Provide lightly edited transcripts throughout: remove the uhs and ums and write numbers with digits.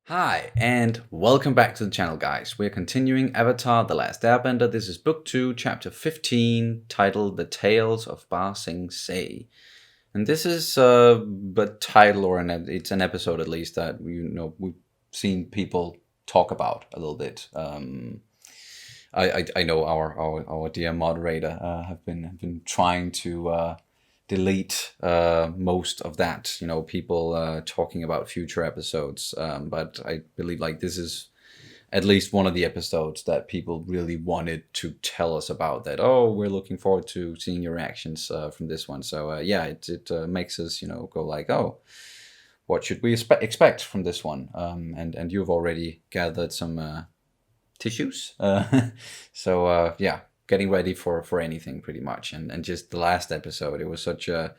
Hi, and welcome back to the channel, guys. We're continuing Avatar: The Last Airbender. This is Book 2, Chapter 15, titled The Tales of Ba Sing Se. And this is a title, or it's an episode at least, that we've seen people talk about a little bit. I know our dear moderator have been trying to delete most of that, people talking about future episodes, but I believe this is at least one of the episodes that people really wanted to tell us about, that we're looking forward to seeing your reactions from this one. So it makes us go like, what should we expect from this one, and you've already gathered some tissues. So getting ready for anything pretty much. And just the last episode, it was such a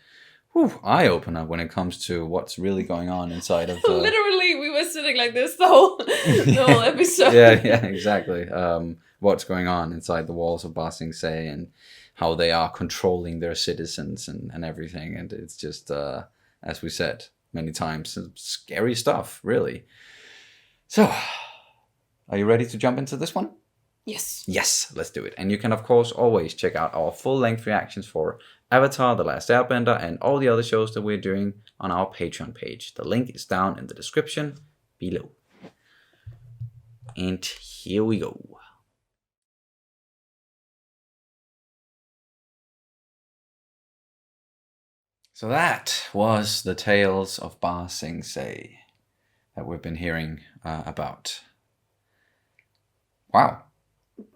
eye-opener when it comes to what's really going on inside of literally we were sitting like this the whole episode. yeah, exactly. What's going on inside the walls of Ba Sing Se, and how they are controlling their citizens and everything. And it's just as we said many times, some scary stuff, really. So are you ready to jump into this one? Yes. Yes, let's do it. And you can, of course, always check out our full-length reactions for Avatar: The Last Airbender and all the other shows that we're doing on our Patreon page. The link is down in the description below. And here we go. So that was the Tales of Ba Sing Se that we've been hearing about. Wow.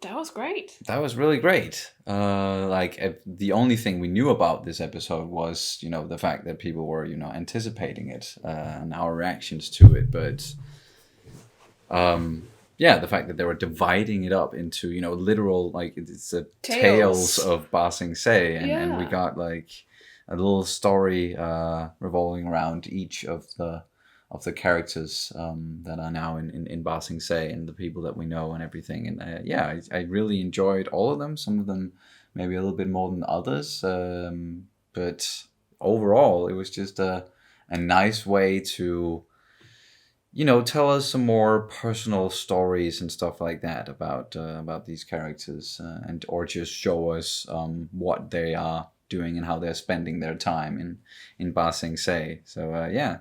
That was great. That was really great. The only thing we knew about this episode was, the fact that people were, anticipating it and our reactions to it. But, the fact that they were dividing it up into, literal, it's a tales of Ba Sing Se. And we got, a little story revolving around each of the characters that are now in Ba Sing Se, and the people that we know and everything. And I really enjoyed all of them. Some of them maybe a little bit more than others. But overall, it was just a nice way to, tell us some more personal stories and stuff like that about these characters, or just show us what they are doing and how they're spending their time in Ba Sing Se. So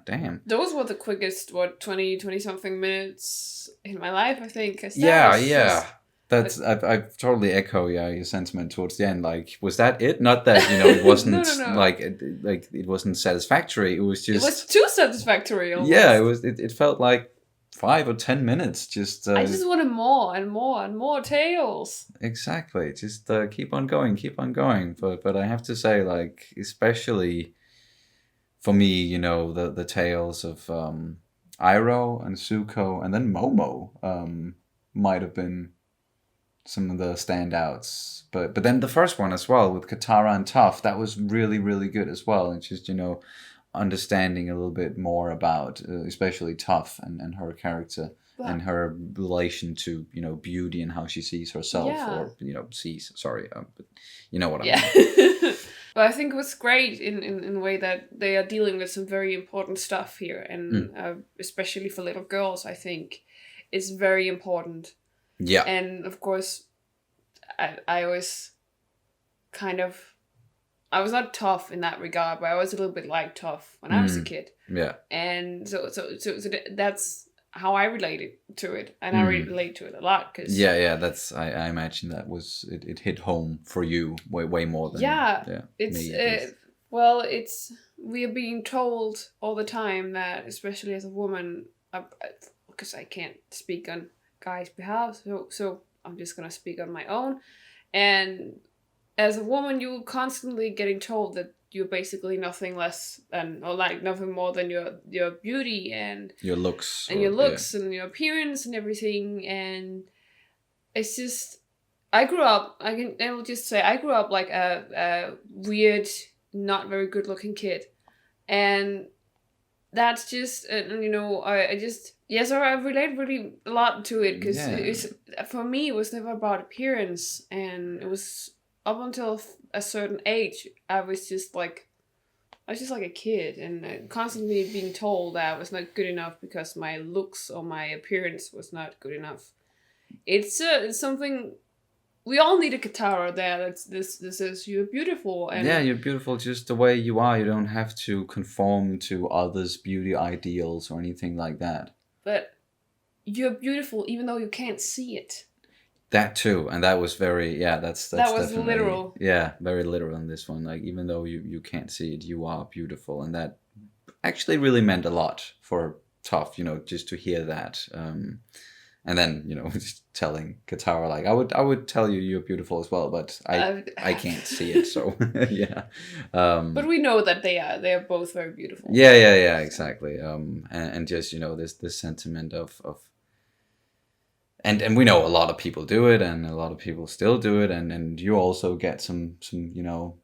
damn. Those were the quickest 20 something minutes in my life, I think. That's I totally echo your sentiment towards the end. Was that it? Not that it wasn't no. It wasn't satisfactory. It was just, it was too satisfactory almost. Yeah, it felt like 5 or 10 minutes. I just wanted more and more and more tales. Exactly. Just keep on going. But I have to say, especially for me, the tales of Iroh and Zuko and then Momo might have been some of the standouts. But then the first one as well with Katara and Toph, that was really, really good as well. And just, understanding a little bit more about especially Toph and her character and her relation to beauty and how she sees herself, or but you know what I mean. But I think it was great in a way that they are dealing with some very important stuff here, and especially for little girls, I think it's very important. Yeah. And of course, I was kind of, I was not tough in that regard, but I was a little bit like tough when I was a kid. Yeah. And so that's how I related to it, and I relate to it a lot. Cause that's I imagine that was it hit home for you way more than it's we are being told all the time that, especially as a woman, because I can't speak on guys' behalf, so I'm just gonna speak on my own. And as a woman, you're constantly getting told that you're basically nothing less than, or nothing more than your beauty and your looks and your appearance and everything. And it's just, I grew up like a weird, not very good looking kid, and that's just I relate really a lot to it, because for me it was never about appearance, and it was up until a certain age I was just like, I was just like a kid, and constantly being told that I was not good enough because my looks or my appearance was not good enough. It's something we all need a guitar there. This is you're beautiful and Yeah, you're beautiful just the way you are. You don't have to conform to others' beauty ideals or anything like that. but you're beautiful even though you can't see it. That too, and that was very that's That was definitely literal. very literal in this one. Like even though you can't see it, you are beautiful, and that actually really meant a lot for Tough. Just to hear that. And then just telling Katara like I would tell you you're beautiful as well, but I can't see it, so yeah. But we know that they are both very beautiful. Yeah, exactly. And just this sentiment of and we know a lot of people do it, and a lot of people still do it, and you also get some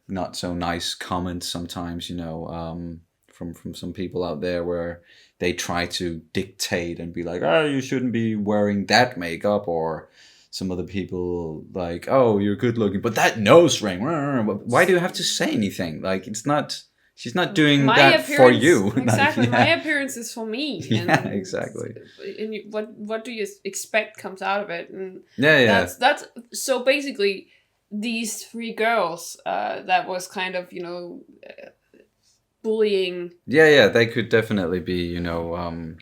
not so nice comments sometimes, from some people out there where they try to dictate and be like, oh, you shouldn't be wearing that makeup, or some other people like, oh, you're good looking, but that nose ring, why do you have to say anything? Like, she's not doing that for you. Exactly. Like, yeah. My appearance is for me. Yeah, exactly. And what do you expect comes out of it? And yeah. That's so basically these three girls that was kind of bullying. Yeah, they could definitely be,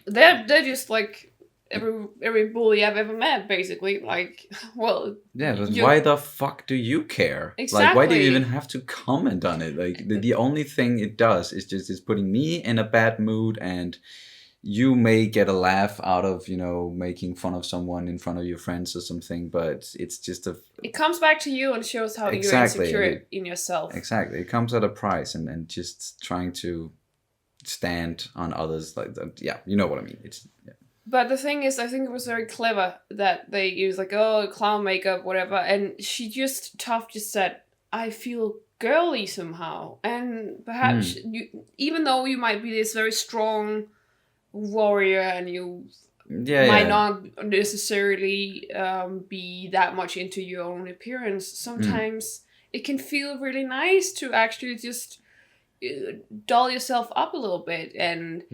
They're just like every bully I've ever met, basically. Like, well, yeah, but why the fuck do you care? Exactly. Like, why do you even have to comment on it? Like, the only thing it does is just is putting me in a bad mood, and you may get a laugh out of making fun of someone in front of your friends or something, but it's just it comes back to you and shows how you're insecure in yourself. Exactly, it comes at a price, and just trying to stand on others like that. Yeah, you know what I mean. But the thing is, I think it was very clever that they used like, oh, clown makeup, whatever, and she Tough just said, I feel girly somehow, and perhaps you, even though you might be this very strong warrior and you might not necessarily be that much into your own appearance, sometimes it can feel really nice to actually just doll yourself up a little bit and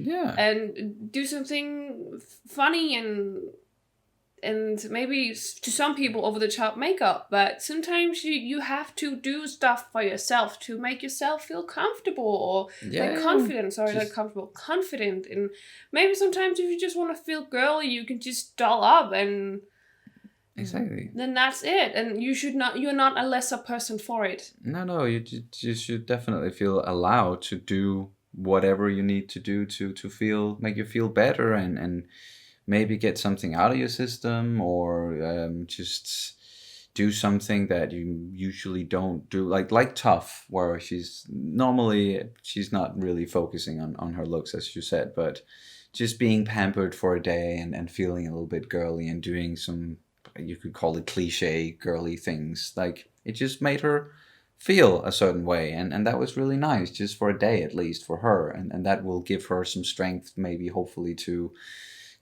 do something funny and maybe to some people over the top makeup, but sometimes you have to do stuff for yourself to make yourself feel comfortable or confident. Sorry, not comfortable, confident. And maybe sometimes if you just want to feel girly, you can just doll up and exactly. Then that's it, and you're not a lesser person for it. No, you should definitely feel allowed to do whatever you need to do to make you feel better and maybe get something out of your system, or just do something that you usually don't do, like Tough, where she's not really focusing on her looks, as you said, but just being pampered for a day and feeling a little bit girly and doing some, you could call it cliche girly things. Like, it just made her feel a certain way, and that was really nice, just for a day at least for her, and that will give her some strength, maybe hopefully, to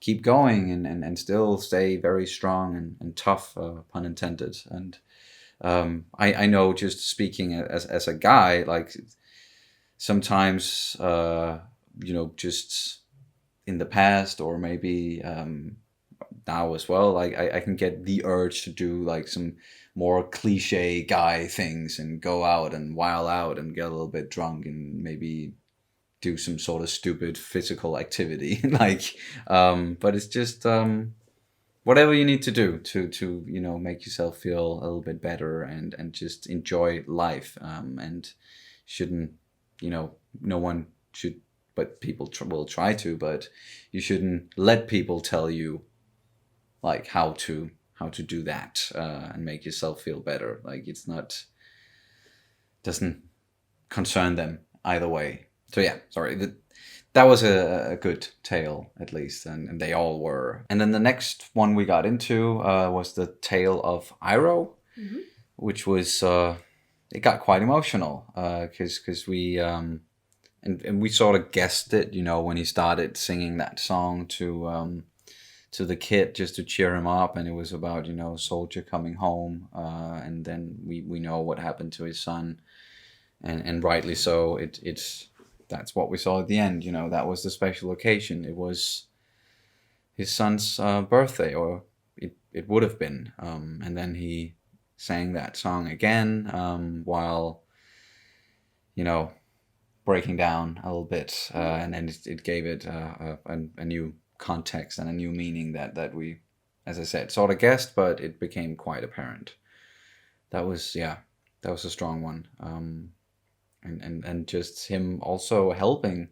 keep going and still stay very strong and tough, pun intended. And I know, just speaking as a guy, like sometimes just in the past, or maybe now as well, like I can get the urge to do like some more cliche guy things and go out and wild out and get a little bit drunk and maybe do some sort of stupid physical activity. Like, but it's just whatever you need to do to make yourself feel a little bit better and just enjoy life, and shouldn't, no one should, but people will try to, but you shouldn't let people tell you like how to do that, and make yourself feel better. Like, doesn't concern them either way. So yeah, sorry, that was a good tale, at least, and they all were. And then the next one we got into was the tale of Iroh, which was it got quite emotional, because we and we sort of guessed it, when he started singing that song to the kid, just to cheer him up, and it was about a soldier coming home, and then we know what happened to his son, and rightly so. It's that's what we saw at the end. That was the special occasion. It was his son's birthday, or it would have been. And then he sang that song again, while, breaking down a little bit, and then it gave it a new context and a new meaning that we, as I said, sort of guessed, but it became quite apparent. That was a strong one. And just him also helping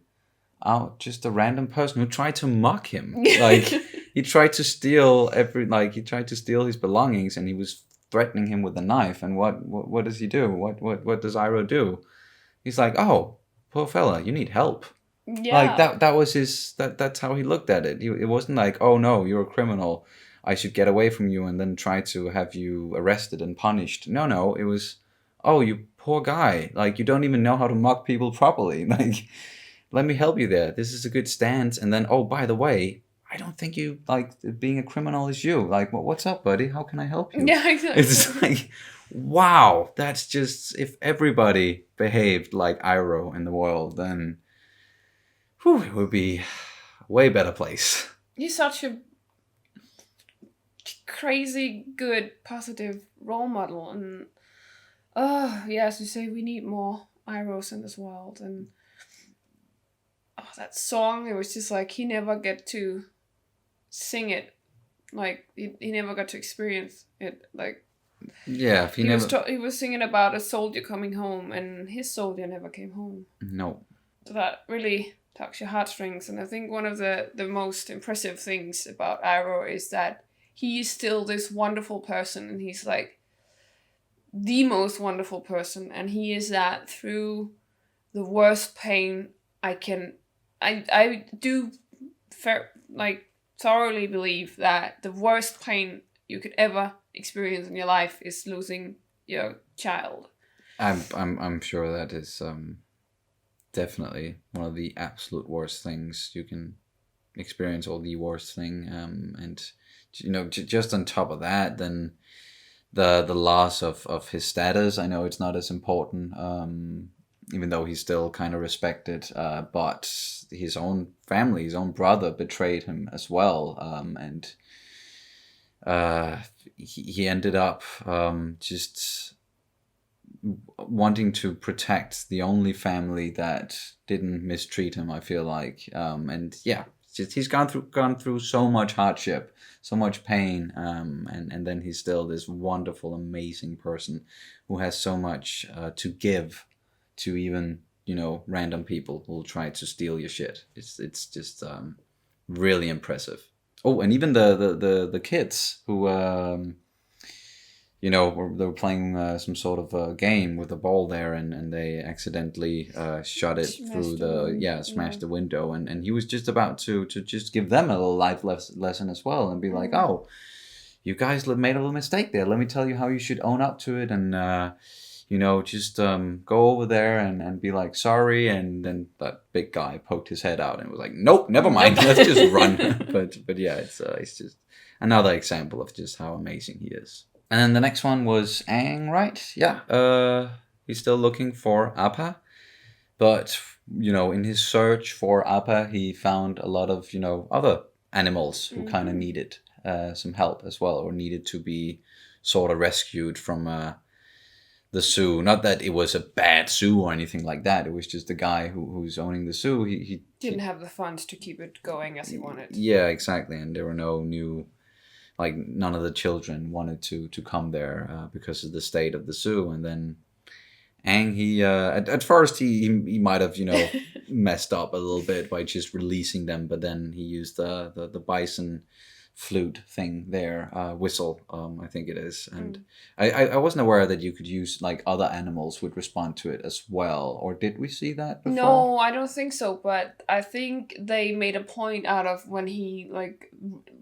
out just a random person who tried to mock him. Like, he tried to steal his belongings, and he was threatening him with a knife. And what does he do? What does Iroh do? He's like, "Oh, poor fella, you need help." Yeah. Like, that was that's how he looked at it. It wasn't like, "Oh no, you're a criminal, I should get away from you and then try to have you arrested and punished." No, it was, "Oh, you poor guy, like, you don't even know how to mock people properly. Like, let me help you there. This is a good stance. And then, oh, by the way, I don't think you, like, being a criminal is you. Like, what's up, buddy? How can I help you?" Yeah, exactly. It's like, wow, that's just, if everybody behaved like Iroh in the world, then it would be a way better place. He's such a crazy, good, positive role model. And, as you say, we need more Irohs in this world. And that song, it was just like, he never get to sing it. Like, he never got to experience it. Like, yeah, he was singing about a soldier coming home, and his soldier never came home. No. So that really tugs your heartstrings. And I think one of the most impressive things about Iroh is that he is still this wonderful person, and he's like the most wonderful person, and he is that through the worst pain I do thoroughly believe that the worst pain you could ever experience in your life is losing your child. I'm sure that is definitely one of the absolute worst things you can experience, or the worst thing. And just on top of that, then the loss of his status. I know it's not as important, even though he's still kind of respected, but his own family, his own brother betrayed him as well. And he ended up just wanting to protect the only family that didn't mistreat him, I feel like. And yeah, he's gone through so much hardship, so much pain, and then he's still this wonderful, amazing person who has so much to give to even, random people who will try to steal your shit. It's just really impressive. Oh, and even the kids who they were playing some sort of a game with a ball there, and they accidentally shot it through smashed the window, and he was just about to just give them a little life lesson as well, and be like, "Oh, you guys made a little mistake there. Let me tell you how you should own up to it, and just go over there and be like, sorry." And then that big guy poked his head out and was like, "Nope, never mind. Let's just run." But yeah, it's just another example of just how amazing he is. And then the next one was Aang, right? Yeah. He's still looking for Appa, but in his search for Appa, he found a lot of other animals who kind of needed some help as well, or needed to be sort of rescued from the zoo. Not that it was a bad zoo or anything like that. It was just the guy who's owning the zoo. He didn't have the funds to keep it going as he wanted. Yeah, exactly. And there were no new, like, none of the children wanted to come there because of the state of the zoo. And then Aang, he at first he might have messed up a little bit by just releasing them, but then he used the bison flute thing there, whistle, I think it is, and I wasn't aware that you could use, like, other animals would respond to it as well, or did we see that before? No, I don't think so, but I think they made a point out of when he, like,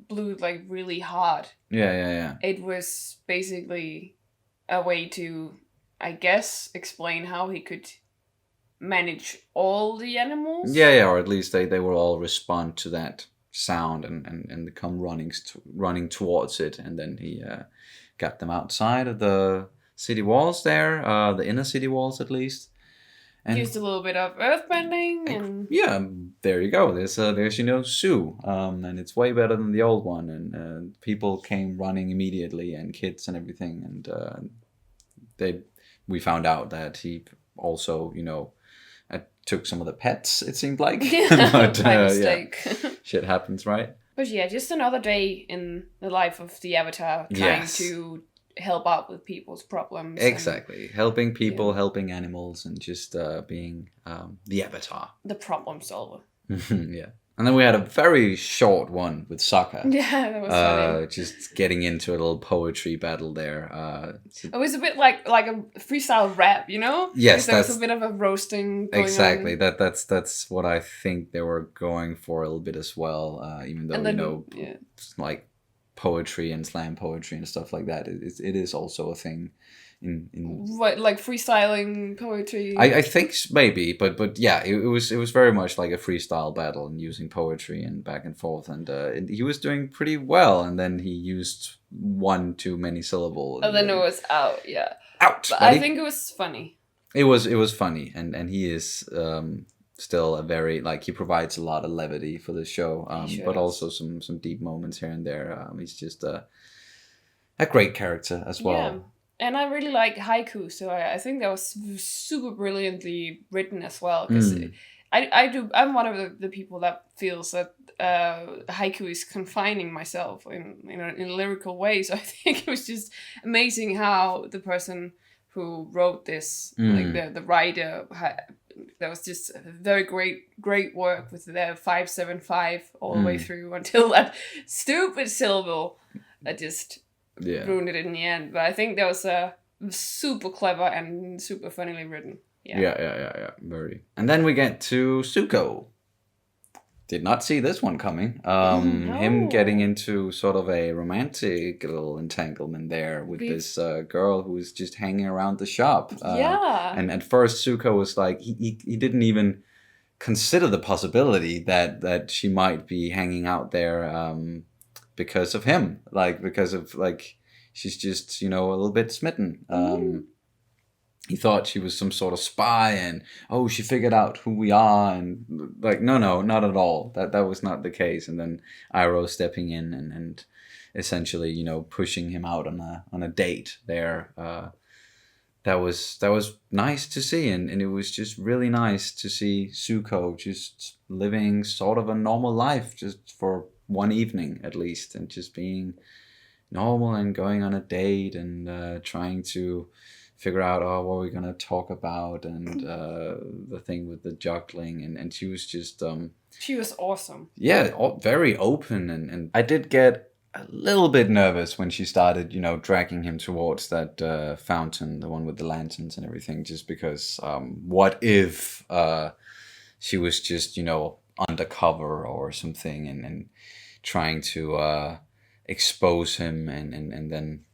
blew, like, really hard. Yeah. It was basically a way to, I guess, explain how he could manage all the animals. Yeah, or at least they will all respond to that sound and come running towards it, and then he got them outside of the city walls there, the inner city walls at least, And used a little bit of earthbending and yeah, there you go. There's Sue, and it's way better than the old one. And people came running immediately, and kids and everything. And we found out that he also took some of the pets. It seemed like, but my mistake. Yeah, shit happens, right? But yeah, just another day in the life of the Avatar, trying to help out with people's problems. Exactly. Helping people, helping animals, and just being the Avatar. The problem solver. Yeah. And then we had a very short one with Sokka. Yeah, that was funny. Just getting into a little poetry battle there. It was a bit like a freestyle rap, Yes, there was a bit of a roasting going exactly. on. That's what I think they were going for a little bit as well. Even though like poetry and slam poetry and stuff like that, it is also a thing. In what, like freestyling poetry? I think maybe, but yeah, it was very much like a freestyle battle and using poetry and back and forth, and he was doing pretty well, and then he used one too many syllables. And then it was out, yeah. Out. But I think it was funny. It was funny, and he is still a very, like, he provides a lot of levity for the show, but also some deep moments here and there. He's just a great character as well. Yeah. And I really like haiku, so I think that was super brilliantly written as well. Because I'm one of the people that feels that haiku is confining myself in a lyrical way. So I think it was just amazing how the person who wrote this, like the writer, that was just very great work with the 575 all the way through until that stupid syllable that just ruined it in the end. But I think that was super clever and super funnily written. Yeah. Very. And then we get to Zuko. Did not see this one coming. Him getting into sort of a romantic little entanglement there with this girl who was just hanging around the shop. And at first Zuko was like, he didn't even consider the possibility that she might be hanging out there because of him. Because of, she's just, a little bit smitten. He thought she was some sort of spy, and she figured out who we are, and no, not at all. That was not the case. And then Iroh stepping in and essentially, pushing him out on a date there. That was nice to see, and it was just really nice to see Zuko just living sort of a normal life just for one evening at least, and just being normal and going on a date and trying to figure out what we're gonna talk about, and the thing with the juggling, and she was just she was awesome. Yeah, very open, and I did get a little bit nervous when she started, dragging him towards that fountain, the one with the lanterns and everything, just because what if she was just undercover or something, and trying to expose him and then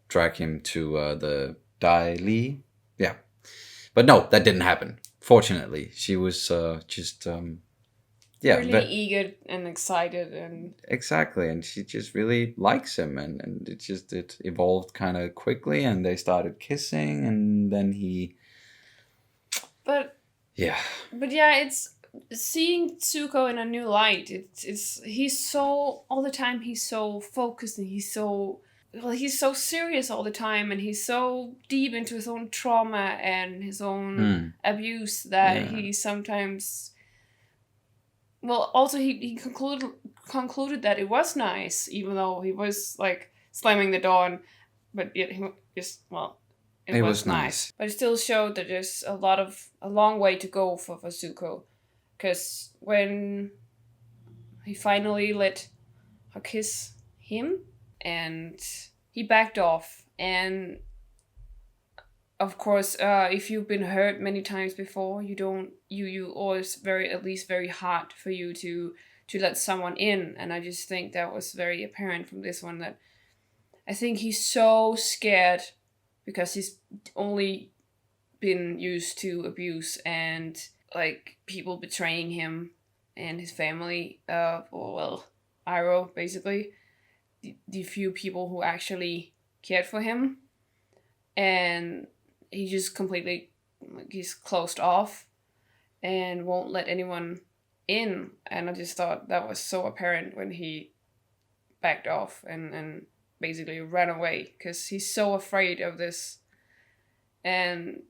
drag him to the Dai Li. Yeah. But no, that didn't happen. Fortunately, she was just really eager and excited, and exactly, and she just really likes him, and it evolved kind of quickly, and they started kissing, and then it's seeing Zuko in a new light. He's so all the time, he's so focused, and he's so serious all the time, and he's so deep into his own trauma and his own abuse that he sometimes, also he concluded that it was nice, even though he was like slamming the door, but yet he just, it was nice. But it still showed that there's a long way to go for Zuko, because when he finally let her kiss him, and he backed off, and of course, if you've been hurt many times before, you always very hard for you to let someone in. And I just think that was very apparent from this one, that I think he's so scared because he's only been used to abuse and people betraying him and his family, Iroh basically, the few people who actually cared for him, and he just completely he's closed off and won't let anyone in. And I just thought that was so apparent when he backed off and basically ran away, because he's so afraid of this. And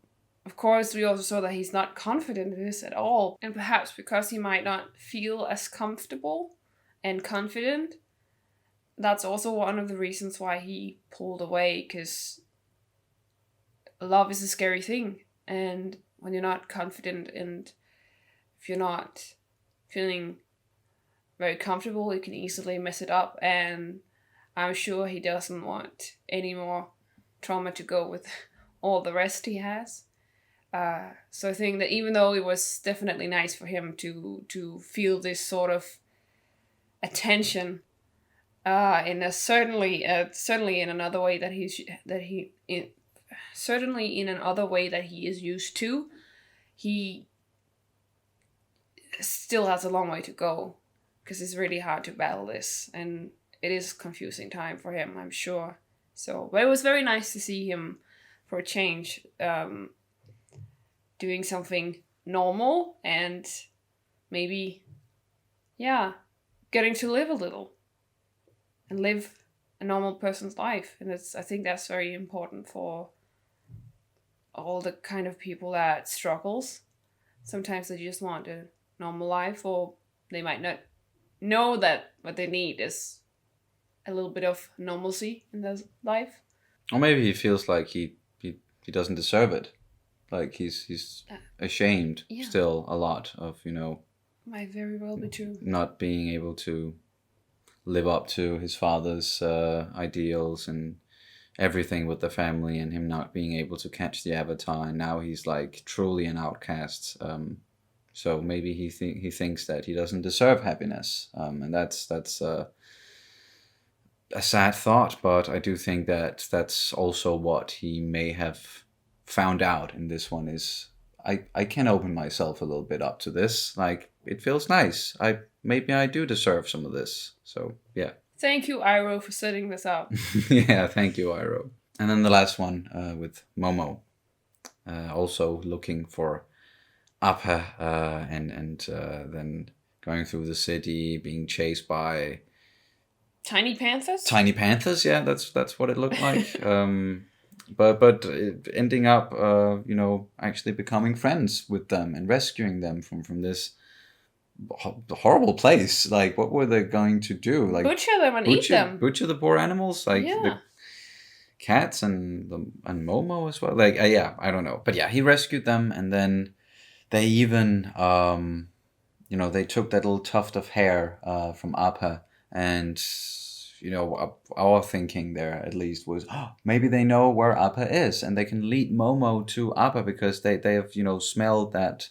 of course, we also saw that he's not confident in this at all. And perhaps because he might not feel as comfortable and confident, that's also one of the reasons why he pulled away, because love is a scary thing. And when you're not confident and if you're not feeling very comfortable, you can easily mess it up. And I'm sure he doesn't want any more trauma to go with all the rest he has. So I think that even though it was definitely nice for him to feel this sort of attention, in a certainly in another way that certainly in another way that he is used to, he still has a long way to go, because it's really hard to battle this, and it is a confusing time for him, I'm sure. So, but it was very nice to see him, for a change, doing something normal and maybe, getting to live a little and live a normal person's life. And I think that's very important for all the kind of people that struggles. Sometimes they just want a normal life, or they might not know that what they need is a little bit of normalcy in their life. Or maybe he feels like he doesn't deserve it. Like he's ashamed still a lot of, might very well be true. Not being able to live up to his father's ideals and everything with the family, and him not being able to catch the avatar, and now he's like truly an outcast. So maybe he thinks that he doesn't deserve happiness, and that's a sad thought. But I do think that that's also what he may have found out in this one is I can open myself a little bit up to this. Like, it feels nice. Maybe I do deserve some of this. So yeah. Thank you, Iroh, for setting this up. Yeah, thank you, Iroh. And then the last one with Momo, also looking for Appa, and then going through the city, being chased by Tiny panthers. Tiny panthers, yeah, that's what it looked like. But ending up, actually becoming friends with them and rescuing them from this horrible place. Like, what were they going to do? Like, butcher them and eat them. Butcher the poor animals, like the cats and Momo as well. Like, I don't know, but yeah, he rescued them, and then they even, they took that little tuft of hair from Appa, and our thinking there at least was, maybe they know where Appa is, and they can lead Momo to Appa because they have smelled that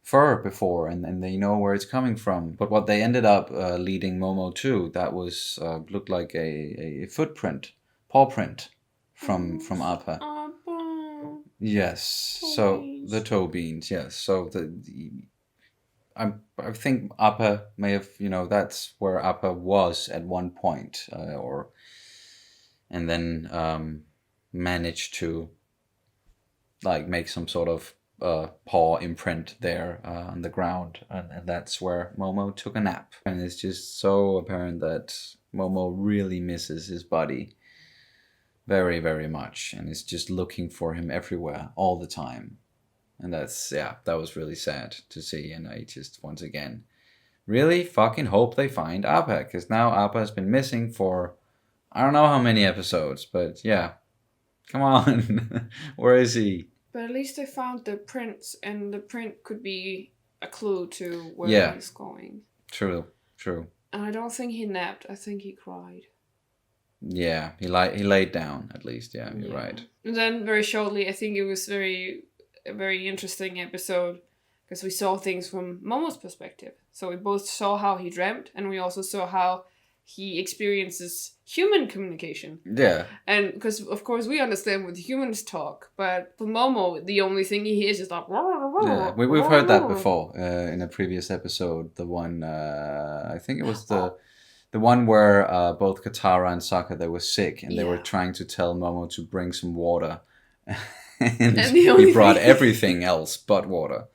fur before, and they know where it's coming from. But what they ended up leading Momo to, that was looked like a footprint, paw print from Appa. Yes, so the toe beans. Yes, so I think Appa may have, that's where Appa was at one point, and then managed to like make some sort of paw imprint there on the ground, and that's where Momo took a nap. And it's just so apparent that Momo really misses his buddy very, very much, and is just looking for him everywhere all the time. And that was really sad to see. And I just, once again, really fucking hope they find Appa, because now Appa has been missing for I don't know how many episodes, but yeah, come on. Where is he? But at least they found the prints, and the print could be a clue to where he's going. True. And I don't think he napped. I think he cried. Yeah, he laid down at least. Yeah, you're right. And then very shortly, I think it was a very interesting episode, because we saw things from Momo's perspective. So we both saw how he dreamt, and we also saw how he experiences human communication. Yeah. And because, of course, we understand what humans talk, but for Momo, the only thing he hears is like... Yeah, we've heard that before in a previous episode. The one, I think it was the one where both Katara and Sokka, they were sick, and they were trying to tell Momo to bring some water. and he brought everything else but water.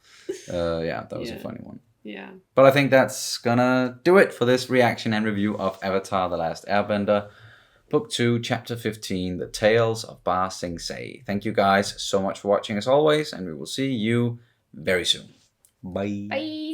Yeah, that was a funny one. Yeah. But I think that's gonna do it for this reaction and review of Avatar: The Last Airbender, Book 2, Chapter 15, The Tales of Ba Sing Se. Thank you guys so much for watching as always, and we will see you very soon. Bye. Bye.